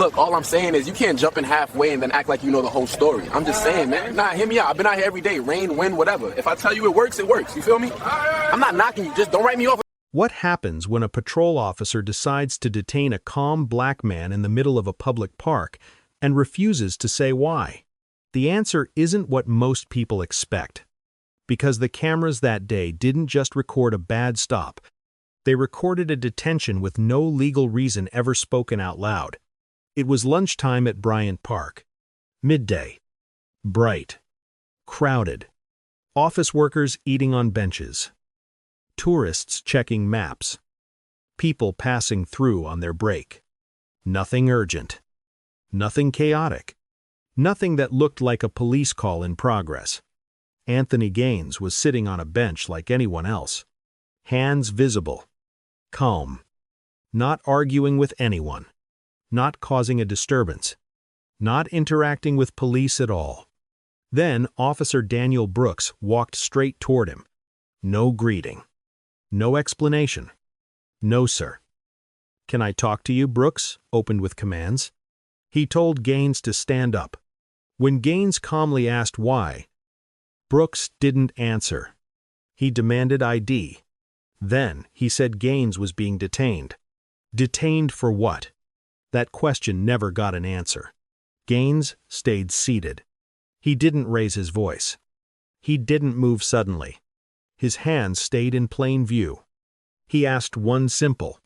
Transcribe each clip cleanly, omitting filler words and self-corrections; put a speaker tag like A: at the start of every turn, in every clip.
A: Look, all I'm saying is you can't jump in halfway and then act like you know the whole story. I'm just saying, man. Nah, hear me out. I've been out here every day, rain, wind, whatever. If I tell you it works, it works. You feel me? I'm not knocking you. Just don't write me off.
B: What happens when a patrol officer decides to detain a calm black man in the middle of a public park and refuses to say why? The answer isn't what most people expect. Because the cameras that day didn't just record a bad stop. They recorded a detention with no legal reason ever spoken out loud. It was lunchtime at Bryant Park. Midday. Bright. Crowded. Office workers eating on benches. Tourists checking maps. People passing through on their break. Nothing urgent. Nothing chaotic. Nothing that looked like a police call in progress. Anthony Gaines was sitting on a bench like anyone else. Hands visible. Calm. Not arguing with anyone. Not causing a disturbance. Not interacting with police at all. Then Officer Daniel Brooks walked straight toward him. No greeting. No explanation. "No, sir." "Can I talk to you?" Brooks opened with commands. He told Gaines to stand up. When Gaines calmly asked why, Brooks didn't answer. He demanded ID. Then he said Gaines was being detained. Detained for what? That question never got an answer. Gaines stayed seated. He didn't raise his voice. He didn't move suddenly. His hands stayed in plain view. He asked one simple,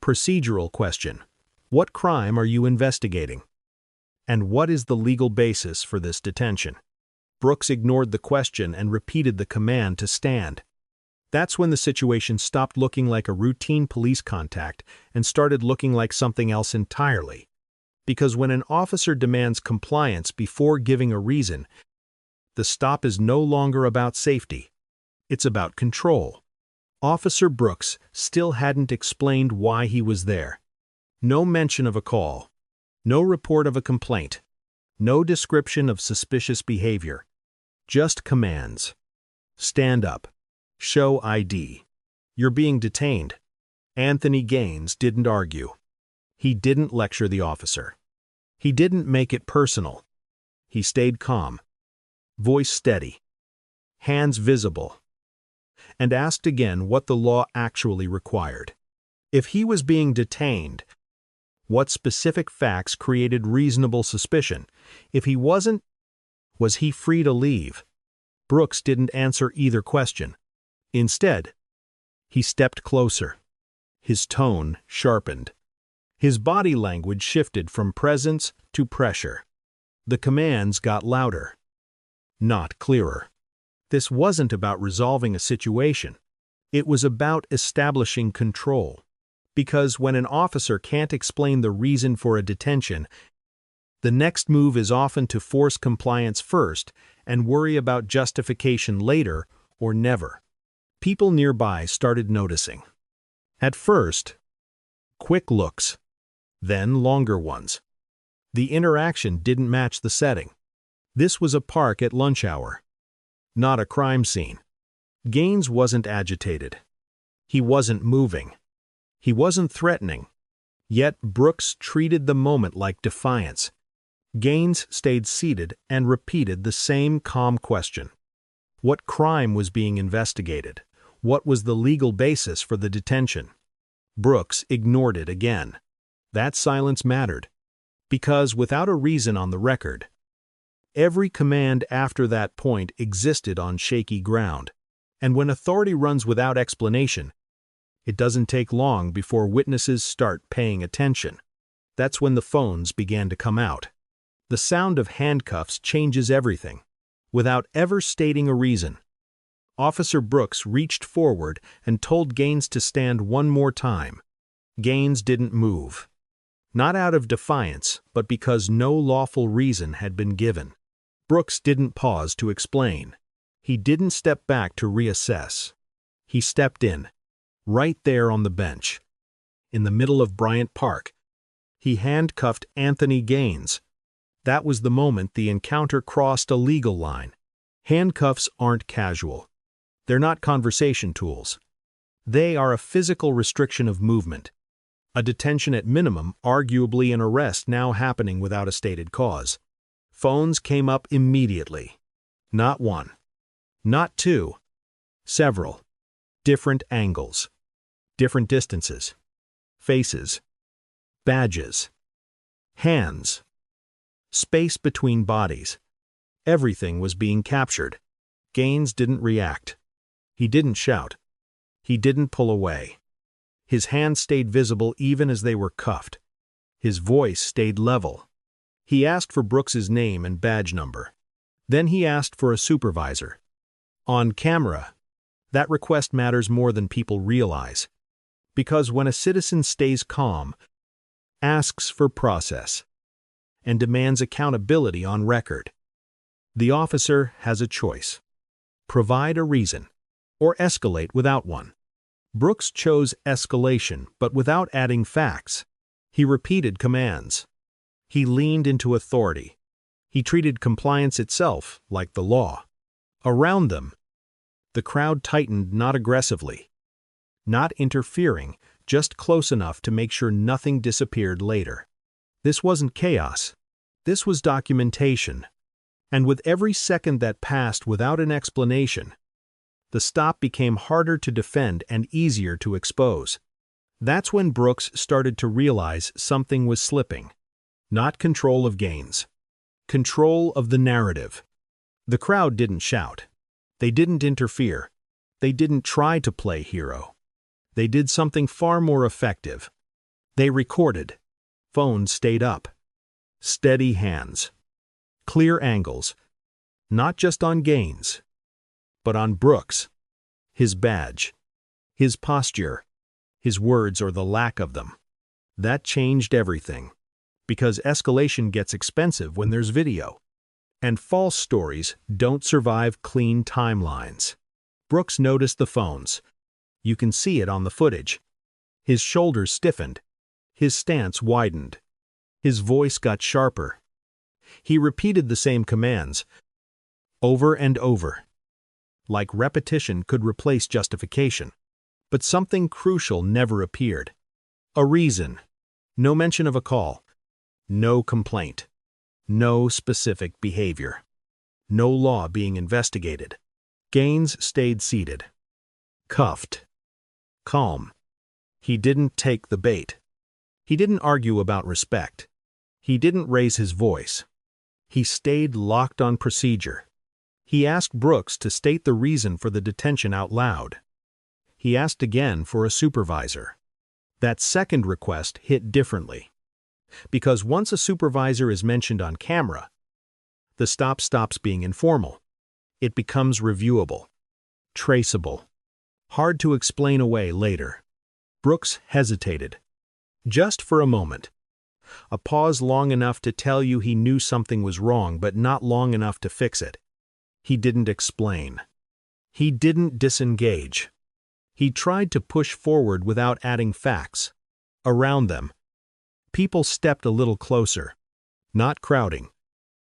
B: procedural question. What crime are you investigating? And what is the legal basis for this detention? Brooks ignored the question and repeated the command to stand. That's when the situation stopped looking like a routine police contact and started looking like something else entirely. Because when an officer demands compliance before giving a reason, the stop is no longer about safety. It's about control. Officer Brooks still hadn't explained why he was there. No mention of a call. No report of a complaint. No description of suspicious behavior. Just commands. Stand up. Show ID. You're being detained. Anthony Gaines didn't argue. He didn't lecture the officer. He didn't make it personal. He stayed calm. Voice steady. Hands visible. And asked again what the law actually required. If he was being detained, what specific facts created reasonable suspicion? If he wasn't, was he free to leave? Brooks didn't answer either question. Instead, he stepped closer. His tone sharpened. His body language shifted from presence to pressure. The commands got louder, not clearer. This wasn't about resolving a situation. It was about establishing control. Because when an officer can't explain the reason for a detention, the next move is often to force compliance first and worry about justification later or never. People nearby started noticing. At first, quick looks, then longer ones. The interaction didn't match the setting. This was a park at lunch hour, not a crime scene. Gaines wasn't agitated. He wasn't moving. He wasn't threatening. Yet Brooks treated the moment like defiance. Gaines stayed seated and repeated the same calm question. What crime was being investigated? What was the legal basis for the detention? Brooks ignored it again. That silence mattered. Because without a reason on the record, every command after that point existed on shaky ground. And when authority runs without explanation, it doesn't take long before witnesses start paying attention. That's when the phones began to come out. The sound of handcuffs changes everything, without ever stating a reason. Officer Brooks reached forward and told Gaines to stand one more time. Gaines didn't move. Not out of defiance, but because no lawful reason had been given. Brooks didn't pause to explain. He didn't step back to reassess. He stepped in, right there on the bench. In the middle of Bryant Park, he handcuffed Anthony Gaines. That was the moment the encounter crossed a legal line. Handcuffs aren't casual. They're not conversation tools. They are a physical restriction of movement. A detention at minimum, arguably an arrest now happening without a stated cause. Phones came up immediately. Not one. Not two. Several. Different angles. Different distances. Faces. Badges. Hands. Space between bodies. Everything was being captured. Gaines didn't react. He didn't shout. He didn't pull away. His hands stayed visible even as they were cuffed. His voice stayed level. He asked for Brooks's name and badge number. Then he asked for a supervisor. On camera, that request matters more than people realize. Because when a citizen stays calm, asks for process, and demands accountability on record, the officer has a choice. Provide a reason, or escalate without one. Brooks chose escalation, but without adding facts. He repeated commands. He leaned into authority. He treated compliance itself like the law. Around them, the crowd tightened, not aggressively, not interfering, just close enough to make sure nothing disappeared later. This wasn't chaos. This was documentation. And with every second that passed without an explanation, the stop became harder to defend and easier to expose. That's when Brooks started to realize something was slipping. Not control of Gaines. Control of the narrative. The crowd didn't shout. They didn't interfere. They didn't try to play hero. They did something far more effective. They recorded. Phones stayed up. Steady hands. Clear angles. Not just on Gaines, but on Brooks. His badge. His posture. His words or the lack of them. That changed everything. Because escalation gets expensive when there's video. And false stories don't survive clean timelines. Brooks noticed the phones. You can see it on the footage. His shoulders stiffened. His stance widened. His voice got sharper. He repeated the same commands, over and over. Like repetition could replace justification. But something crucial never appeared. A reason. No mention of a call. No complaint. No specific behavior. No law being investigated. Gaines stayed seated. Cuffed. Calm. He didn't take the bait. He didn't argue about respect. He didn't raise his voice. He stayed locked on procedure. He asked Brooks to state the reason for the detention out loud. He asked again for a supervisor. That second request hit differently. Because once a supervisor is mentioned on camera, the stop stops being informal. It becomes reviewable, traceable, hard to explain away later. Brooks hesitated. Just for a moment. A pause long enough to tell you he knew something was wrong, but not long enough to fix it. He didn't explain. He didn't disengage. He tried to push forward without adding facts. Around them, people stepped a little closer. Not crowding.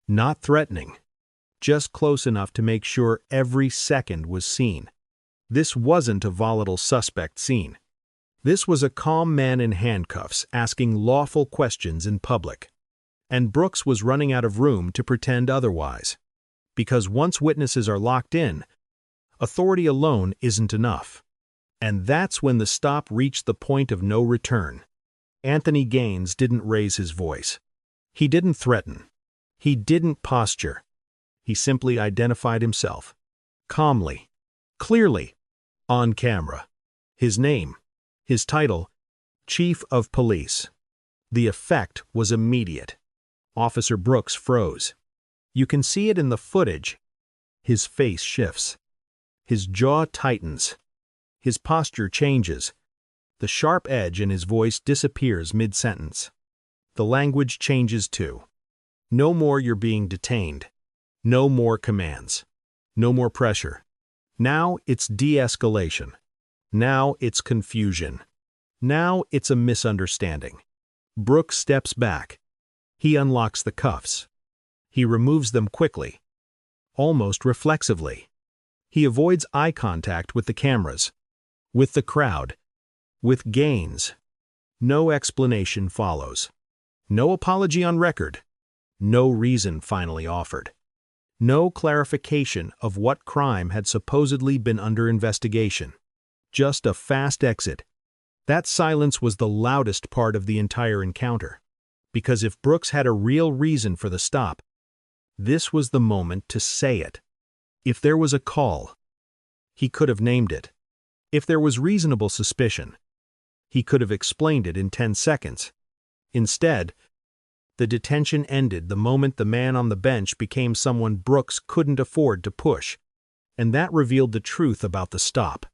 B: Not threatening. Just close enough to make sure every second was seen. This wasn't a volatile suspect scene. This was a calm man in handcuffs asking lawful questions in public. And Brooks was running out of room to pretend otherwise. Because once witnesses are locked in, authority alone isn't enough. And that's when the stop reached the point of no return. Anthony Gaines didn't raise his voice. He didn't threaten. He didn't posture. He simply identified himself. Calmly. Clearly. On camera. His name. His title. Chief of Police. The effect was immediate. Officer Brooks froze. You can see it in the footage. His face shifts. His jaw tightens. His posture changes. The sharp edge in his voice disappears mid-sentence. The language changes too. No more you're being detained. No more commands. No more pressure. Now it's de-escalation. Now it's confusion. Now it's a misunderstanding. Brooks steps back. He unlocks the cuffs. He removes them quickly, almost reflexively. He avoids eye contact with the cameras, with the crowd, with Gaines. No explanation follows. No apology on record. No reason finally offered. No clarification of what crime had supposedly been under investigation. Just a fast exit. That silence was the loudest part of the entire encounter. Because if Brooks had a real reason for the stop, this was the moment to say it. If there was a call, he could have named it. If there was reasonable suspicion, he could have explained it in 10 seconds. Instead, the detention ended the moment the man on the bench became someone Brooks couldn't afford to push, and that revealed the truth about the stop.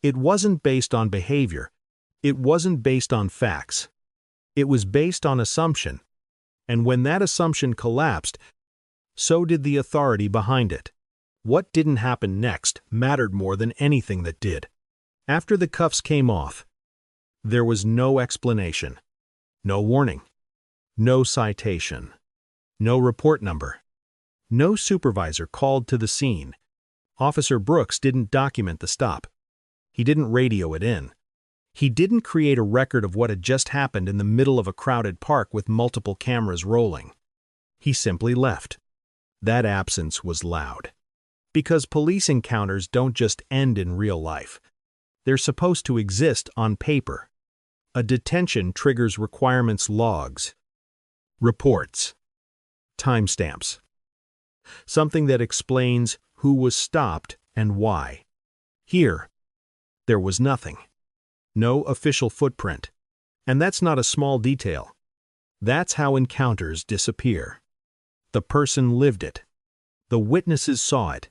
B: It wasn't based on behavior. It wasn't based on facts. It was based on assumption, and when that assumption collapsed, so did the authority behind it. What didn't happen next mattered more than anything that did. After the cuffs came off, there was no explanation, no warning, no citation, no report number, no supervisor called to the scene. Officer Brooks didn't document the stop. He didn't radio it in. He didn't create a record of what had just happened in the middle of a crowded park with multiple cameras rolling. He simply left. That absence was loud. Because police encounters don't just end in real life. They're supposed to exist on paper. A detention triggers requirements logs, reports, timestamps. Something that explains who was stopped and why. Here, there was nothing. No official footprint. And that's not a small detail. That's how encounters disappear. The person lived it. The witnesses saw it.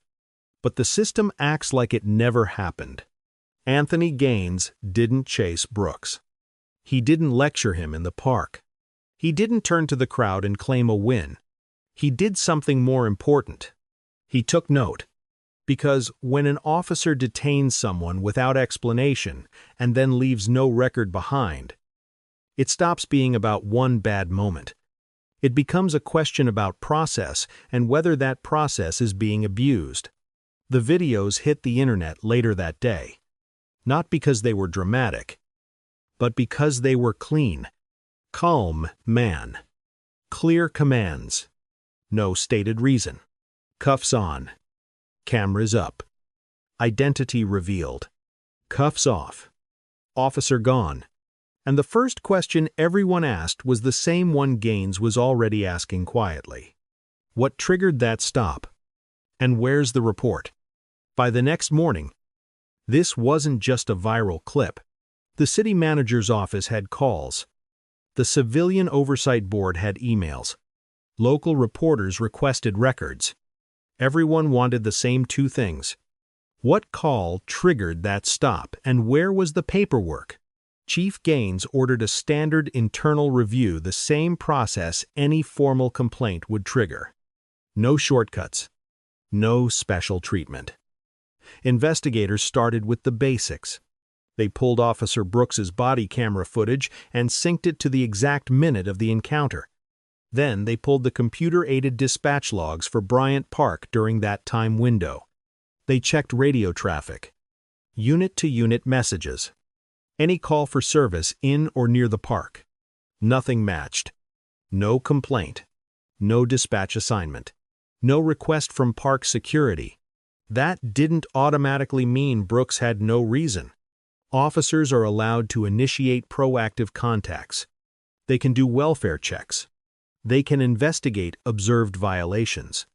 B: But the system acts like it never happened. Anthony Gaines didn't chase Brooks. He didn't lecture him in the park. He didn't turn to the crowd and claim a win. He did something more important. He took note. Because when an officer detains someone without explanation and then leaves no record behind, it stops being about one bad moment. It becomes a question about process and whether that process is being abused. The videos hit the internet later that day. Not because they were dramatic, but because they were clean. Calm man. Clear commands. No stated reason. Cuffs on. Cameras up. Identity revealed. Cuffs off. Officer gone. And the first question everyone asked was the same one Gaines was already asking quietly. What triggered that stop? And where's the report? By the next morning, this wasn't just a viral clip. The city manager's office had calls. The Civilian Oversight Board had emails. Local reporters requested records. Everyone wanted the same two things. What call triggered that stop, and where was the paperwork? Chief Gaines ordered a standard internal review, the same process any formal complaint would trigger. No shortcuts. No special treatment. Investigators started with the basics. They pulled Officer Brooks's body camera footage and synced it to the exact minute of the encounter. Then they pulled the computer-aided dispatch logs for Bryant Park during that time window. They checked radio traffic, unit-to-unit messages, any call for service in or near the park. Nothing matched. No complaint. No dispatch assignment. No request from park security. That didn't automatically mean Brooks had no reason. Officers are allowed to initiate proactive contacts. They can do welfare checks. They can investigate observed violations.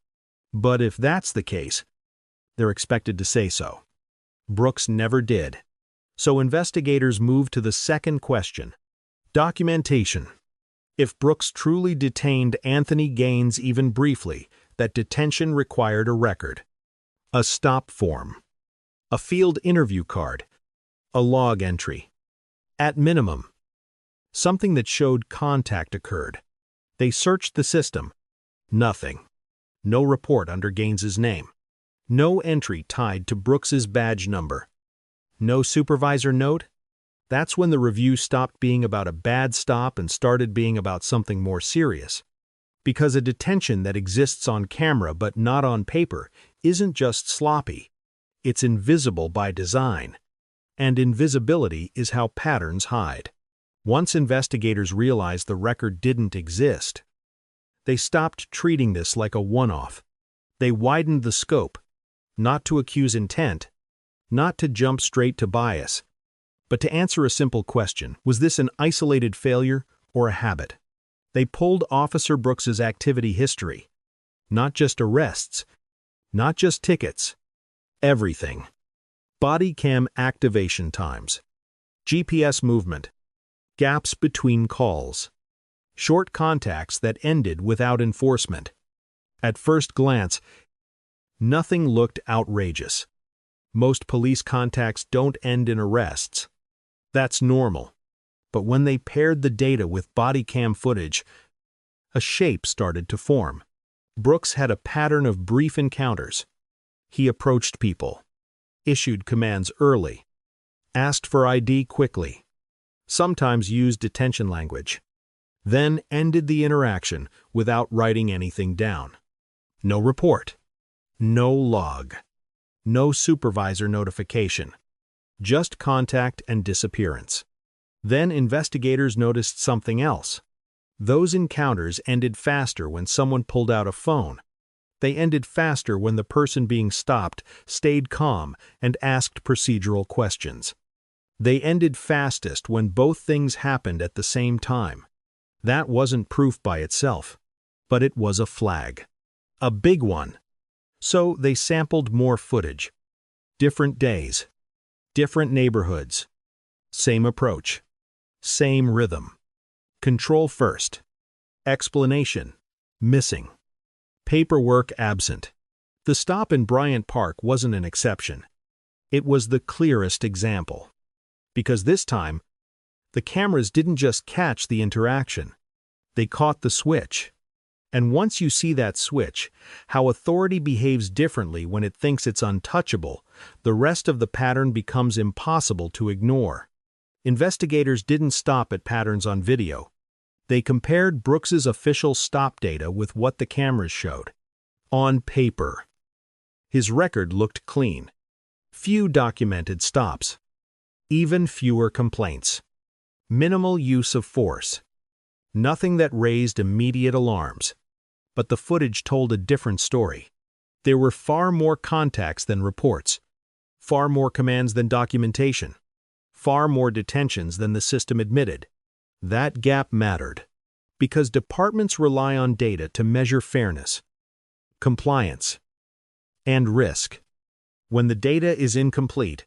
B: But if that's the case, they're expected to say so. Brooks never did. So investigators moved to the second question. Documentation. If Brooks truly detained Anthony Gaines even briefly, that detention required a record. A stop form. A field interview card. A log entry. At minimum, something that showed contact occurred. They searched the system. Nothing. No report under Gaines's name. No entry tied to Brooks's badge number. No supervisor note? That's when the review stopped being about a bad stop and started being about something more serious. Because a detention that exists on camera but not on paper isn't just sloppy. It's invisible by design. And invisibility is how patterns hide. Once investigators realized the record didn't exist, they stopped treating this like a one-off. They widened the scope, not to accuse intent, not to jump straight to bias, but to answer a simple question: was this an isolated failure or a habit? They pulled Officer Brooks's activity history. Not just arrests, not just tickets, everything. Body cam activation times, GPS movement, gaps between calls, short contacts that ended without enforcement. At first glance, nothing looked outrageous. Most police contacts don't end in arrests. That's normal. But when they paired the data with body cam footage, a shape started to form. Brooks had a pattern of brief encounters. He approached people, issued commands early, asked for ID quickly, sometimes used detention language, then ended the interaction without writing anything down. No report, no log, no supervisor notification, just contact and disappearance. Then investigators noticed something else. Those encounters ended faster when someone pulled out a phone. They ended faster when the person being stopped stayed calm and asked procedural questions. They ended fastest when both things happened at the same time. That wasn't proof by itself, but it was a flag. A big one. So they sampled more footage. Different days. Different neighborhoods. Same approach. Same rhythm. Control first. Explanation. Missing. Paperwork absent. The stop in Bryant Park wasn't an exception. It was the clearest example. Because this time, the cameras didn't just catch the interaction. They caught the switch. And once you see that switch, how authority behaves differently when it thinks it's untouchable, the rest of the pattern becomes impossible to ignore. Investigators didn't stop at patterns on video. They compared Brooks's official stop data with what the cameras showed. On paper, his record looked clean. Few documented stops. Even fewer complaints. Minimal use of force. Nothing that raised immediate alarms. But the footage told a different story. There were far more contacts than reports. Far more commands than documentation. Far more detentions than the system admitted. That gap mattered, because departments rely on data to measure fairness, compliance, and risk. When the data is incomplete,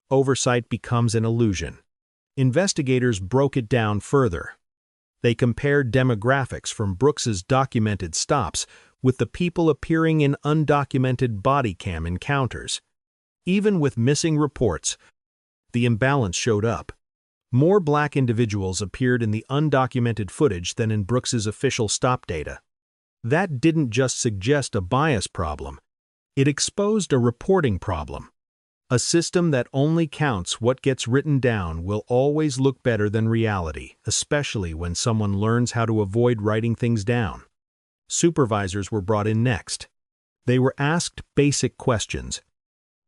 B: oversight becomes an illusion. Investigators broke it down further. They compared demographics from Brooks's documented stops with the people appearing in undocumented body cam encounters. Even with missing reports, the imbalance showed up. More black individuals appeared in the undocumented footage than in Brooks's official stop data. That didn't just suggest a bias problem. It exposed a reporting problem. A system that only counts what gets written down will always look better than reality, especially when someone learns how to avoid writing things down. Supervisors were brought in next. They were asked basic questions.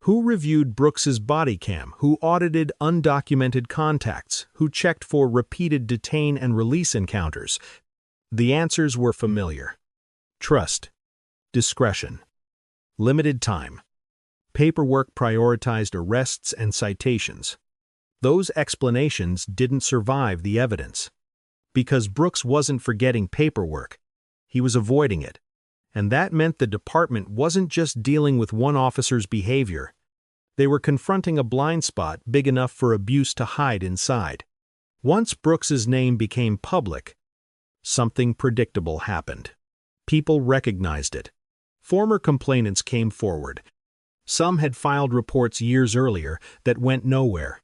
B: Who reviewed Brooks's body cam? Who audited undocumented contacts? Who checked for repeated detain and release encounters? The answers were familiar. Trust. Discretion. Limited time. Paperwork prioritized arrests and citations. Those explanations didn't survive the evidence. Because Brooks wasn't forgetting paperwork. He was avoiding it. And that meant the department wasn't just dealing with one officer's behavior. They were confronting a blind spot big enough for abuse to hide inside. Once Brooks's name became public, something predictable happened. People recognized it. Former complainants came forward. Some had filed reports years earlier that went nowhere.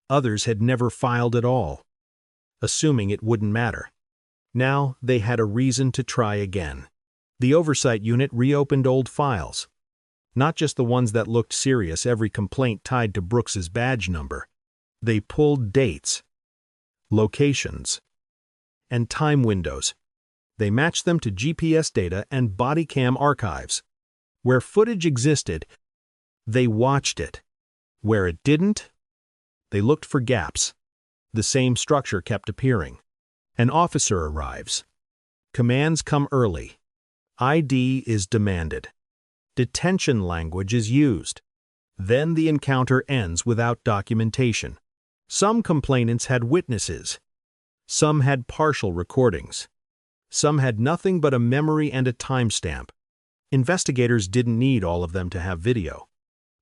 B: Others had never filed at all, assuming it wouldn't matter. Now they had a reason to try again. The oversight unit reopened old files. Not just the ones that looked serious, every complaint tied to Brooks's badge number. They pulled dates, locations, and time windows. They matched them to GPS data and body cam archives. Where footage existed, they watched it. Where it didn't, they looked for gaps. The same structure kept appearing. An officer arrives. Commands come early. ID is demanded. Detention language is used. Then the encounter ends without documentation. Some complainants had witnesses. Some had partial recordings. Some had nothing but a memory and a timestamp. Investigators didn't need all of them to have video.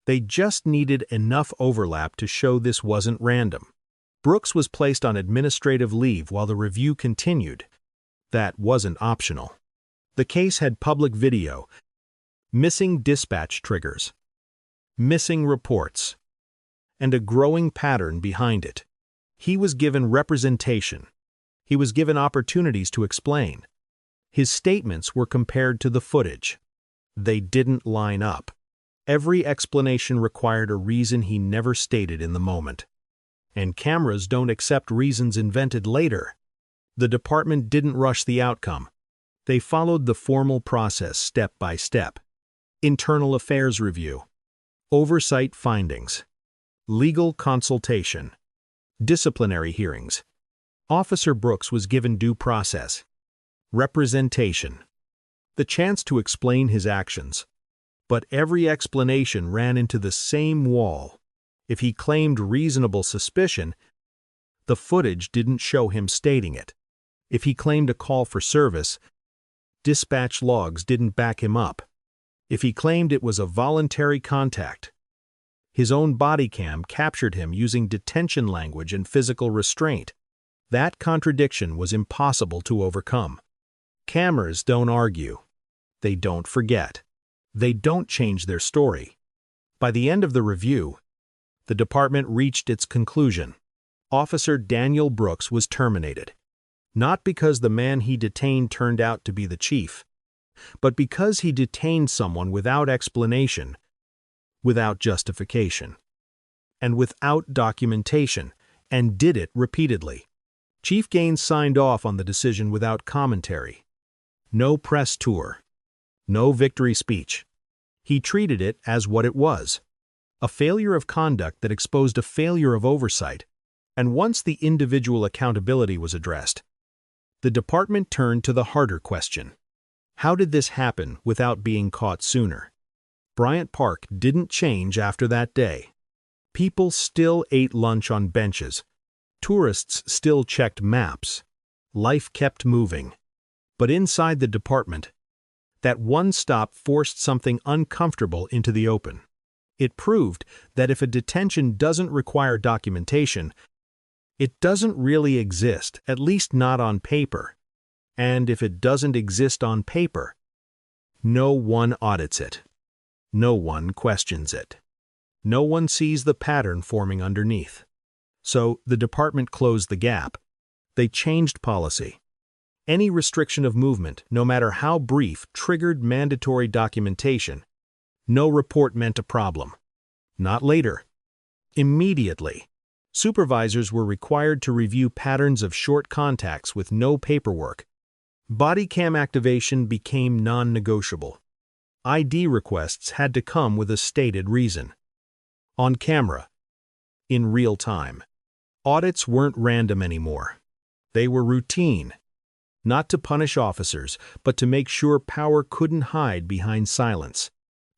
B: They just needed enough overlap to show this wasn't random. Brooks was placed on administrative leave while the review continued. That wasn't optional. The case had public video, missing dispatch triggers, missing reports, and a growing pattern behind it. He was given representation. He was given opportunities to explain. His statements were compared to the footage. They didn't line up. Every explanation required a reason he never stated in the moment. And cameras don't accept reasons invented later. The department didn't rush the outcome. They followed the formal process step by step. Internal affairs review, oversight findings, legal consultation, disciplinary hearings. Officer Brooks was given due process, representation, the chance to explain his actions. But every explanation ran into the same wall. If he claimed reasonable suspicion, the footage didn't show him stating it. If he claimed a call for service, dispatch logs didn't back him up. If he claimed it was a voluntary contact, his own bodycam captured him using detention language and physical restraint. That contradiction was impossible to overcome. Cameras don't argue. They don't forget. They don't change their story. By the end of the review, the department reached its conclusion. Officer Daniel Brooks was terminated. Not because the man he detained turned out to be the chief, but because he detained someone without explanation, without justification, and without documentation, and did it repeatedly. Chief Gaines signed off on the decision without commentary. No press tour. No victory speech. He treated it as what it was, a failure of conduct that exposed a failure of oversight, and once the individual accountability was addressed, the department turned to the harder question. How did this happen without being caught sooner? Bryant Park didn't change after that day. People still ate lunch on benches. Tourists still checked maps. Life kept moving. But inside the department, that one stop forced something uncomfortable into the open. It proved that if a detention doesn't require documentation, it doesn't really exist, at least not on paper. And if it doesn't exist on paper, no one audits it. No one questions it. No one sees the pattern forming underneath. So the department closed the gap. They changed policy. Any restriction of movement, no matter how brief, triggered mandatory documentation. No report meant a problem. Not later. Immediately. Supervisors were required to review patterns of short contacts with no paperwork. Bodycam activation became non-negotiable. ID requests had to come with a stated reason. On camera. In real time. Audits weren't random anymore. They were routine. Not to punish officers, but to make sure power couldn't hide behind silence.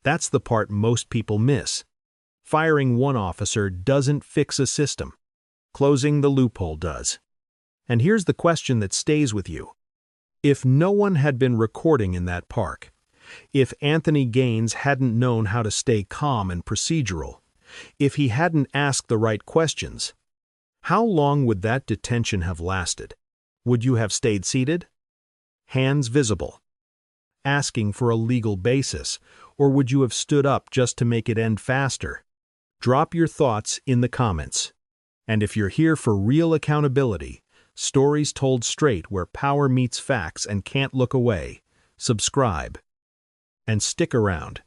B: That's the part most people miss. Firing one officer doesn't fix a system. Closing the loophole does. And here's the question that stays with you. If no one had been recording in that park, if Anthony Gaines hadn't known how to stay calm and procedural, if he hadn't asked the right questions, how long would that detention have lasted? Would you have stayed seated? Hands visible. Asking for a legal basis, or would you have stood up just to make it end faster? Drop your thoughts in the comments. And if you're here for real accountability, stories told straight where power meets facts and can't look away, subscribe. And stick around.